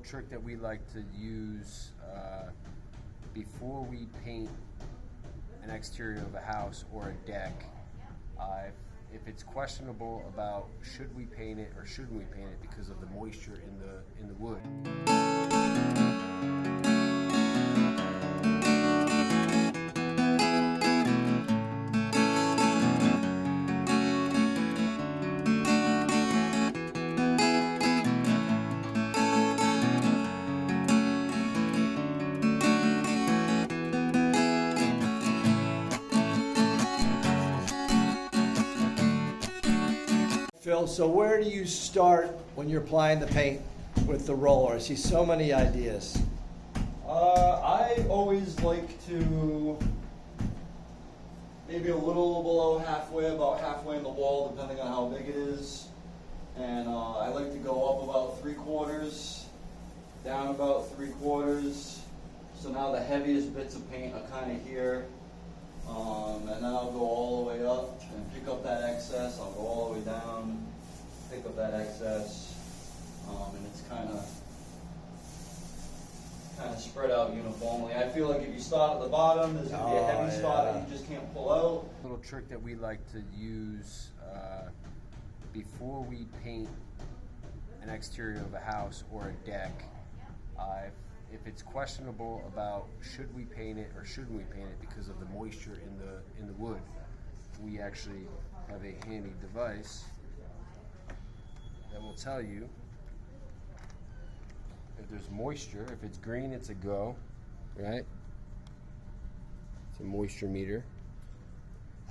trick that we like to use before we paint an exterior of a house or a deck. If it's questionable about should we paint it or shouldn't we paint it because of the moisture in the wood. Phil, so where do you start when you're applying the paint with the roller? I see so many ideas. I always like to maybe a little below halfway, about halfway in the wall, depending on how big it is. And I like to go up about 3/4, down about 3/4. So now the heaviest bits of paint are kind of here. And then I'll go all the way up and pick up that excess. I'll go all the way down, pick up that excess, and it's kind of spread out uniformly. I feel like if you start at the bottom, there's going to be a heavy spot that you just can't pull out. A little trick that we like to use before we paint an exterior of a house or a deck. If it's questionable about should we paint it or shouldn't we paint it because of the moisture in the wood, we actually have a handy device that will tell you if there's moisture. If it's green, it's a go, right? It's a moisture meter.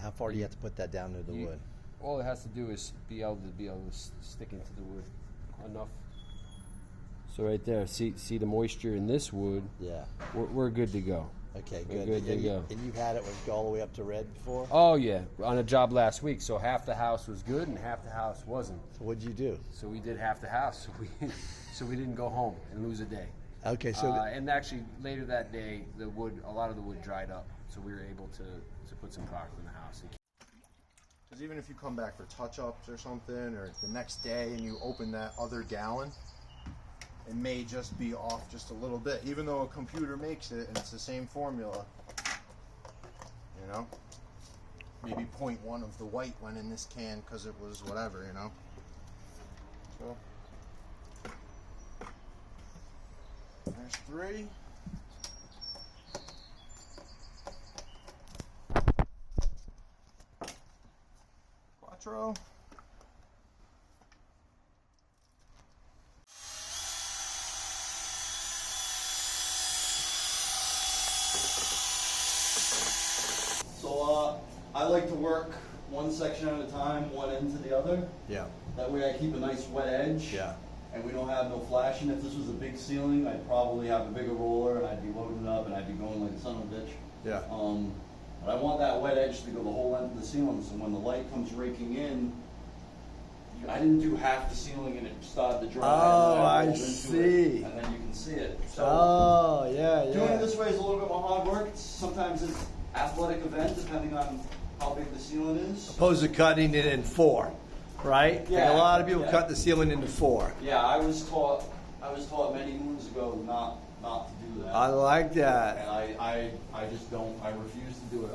How far do you have to put that down to the wood? All it has to do is be able to stick into the wood enough. So right there, see the moisture in this wood. Yeah, we're good to go. Okay, we're good. to go. And you've had it go all the way up to red before? Oh yeah, on a job last week. So half the house was good and half the house wasn't. So what'd you do? So we did half the house. So we didn't go home and lose a day. Okay, so and actually later that day, a lot of the wood dried up, so we were able to put some product in the house. Because even if you come back for touch-ups or something, or the next day and you open that other gallon, it may just be off just a little bit, even though a computer makes it and it's the same formula. You know, maybe 0.1 of the white went in this can because it was whatever, you know. So there's 3. Quattro. So I like to work one section at a time, one end to the other. yeah, That way I keep a nice wet edge. yeah. And we don't have no flashing. If this was a big ceiling, I'd probably have a bigger roller and I'd be loading it up and I'd be going like a son of a bitch. Yeah. But I want that wet edge to go the whole length of the ceiling, so when the light comes raking in, I didn't do half the ceiling and it started to dry. Oh, and then I rolled into see. it, and then you can see it. So Oh, yeah, doing it this way is a little bit more hard work. Sometimes it's athletic event, depending on how big the ceiling is. Opposed to cutting it in 4, right? Yeah, And a lot of people yeah. cut the ceiling into 4. Yeah, I was taught many moons ago not to do that. I like that. And I just don't. I refuse to do it.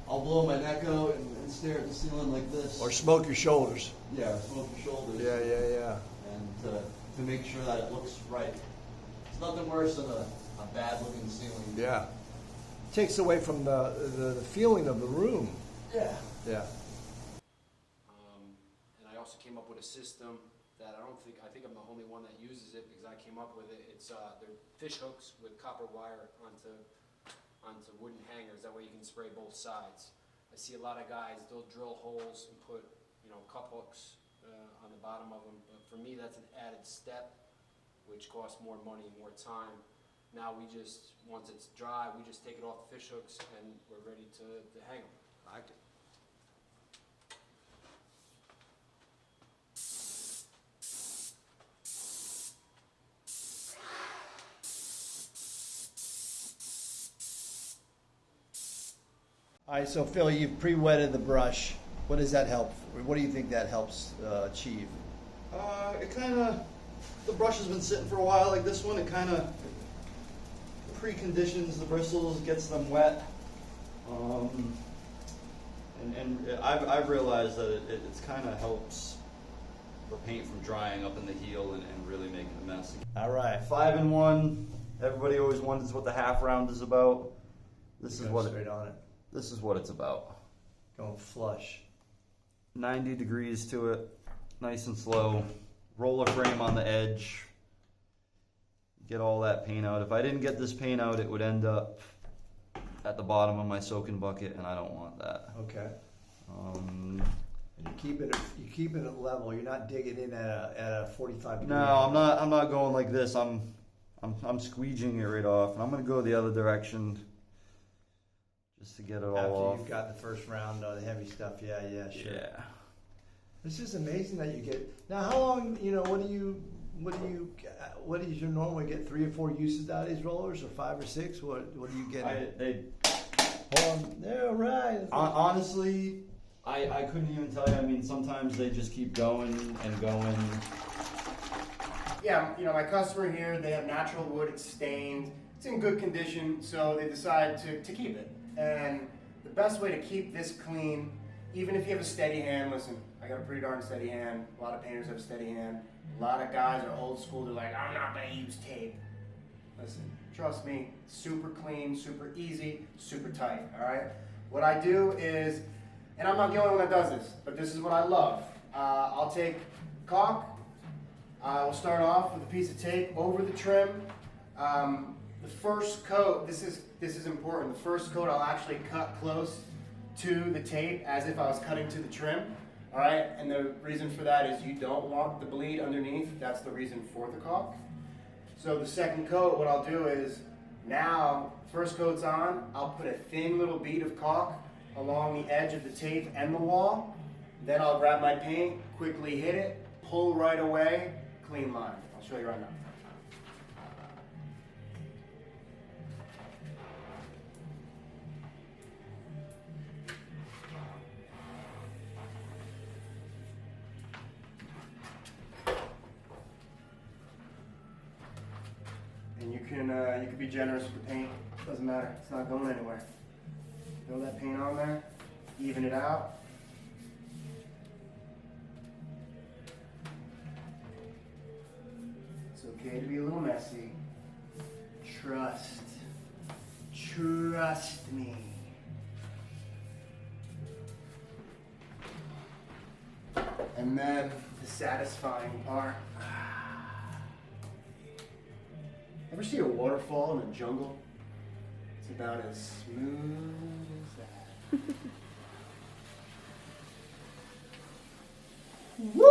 I'll blow my neck out and stare at the ceiling like this. Or smoke your shoulders. Yeah, smoke your shoulders. Yeah. And to make sure that it looks right. It's nothing worse than a bad looking ceiling. Yeah. Takes away from the feeling of the room. Yeah. Yeah. And I also came up with a system that I think I'm the only one that uses it because I came up with it. It's they're fish hooks with copper wire onto wooden hangers. That way you can spray both sides. I see a lot of guys, they'll drill holes and put, cup hooks on the bottom of them. But for me, that's an added step, which costs more money, more time. Now once it's dry, we just take it off the fish hooks and we're ready to hang them. I like it. All right, so Phil, you've pre-wetted the brush. What does that help? What do you think that helps achieve? It kind of the brush has been sitting for a while like this one, it kind of preconditions the bristles, gets them wet. And I've realized that it's kind of helps the paint from drying up in the heel and really making a mess. All right. 5-in-1. Everybody always wonders what the half round is about. This is what straight on it. This is what it's about. Going flush. 90 degrees to it, nice and slow. Roller frame on the edge. Get all that paint out. If I didn't get this paint out, it would end up at the bottom of my soaking bucket, and I don't want that. Okay. And you keep it at level. You're not digging in at a 45 degree. No, I'm not going like this. I'm squeegeeing it right off, and I'm gonna go the other direction just to get it all After off. you've got the first round of the heavy stuff. Yeah, sure. Yeah. It's just amazing that you get. Now, how long? What do you normally get? 3 or 4 uses out of these rollers, or 5 or 6? What do you get? Hold on. They're all right. Honestly, I couldn't even tell you. I mean, sometimes they just keep going and going. Yeah, my customer here, they have natural wood, it's stained, it's in good condition, so they decide to keep it. And the best way to keep this clean, even if you have a steady hand, listen, I got a pretty darn steady hand, a lot of painters have a steady hand, a lot of guys are old school, they're like, I'm not gonna use tape. Listen, trust me, super clean, super easy, super tight, all right? What I do is, and I'm not the only one that does this, but this is what I love. I'll take caulk, I will start off with a piece of tape over the trim. The first coat, this is important, the first coat I'll actually cut close to the tape as if I was cutting to the trim. All right, and the reason for that is you don't want the bleed underneath. That's the reason for the caulk. So the second coat, what I'll do is, now, first coat's on, I'll put a thin little bead of caulk along the edge of the tape and the wall. Then I'll grab my paint, quickly hit it, pull right away, clean line. I'll show you right now. And you can be generous with the paint. Doesn't matter. It's not going anywhere. Throw that paint on there. Even it out. It's okay to be a little messy. Trust. Trust me. And then the satisfying part. Ever see a waterfall in the jungle? It's about as smooth as that. Woo!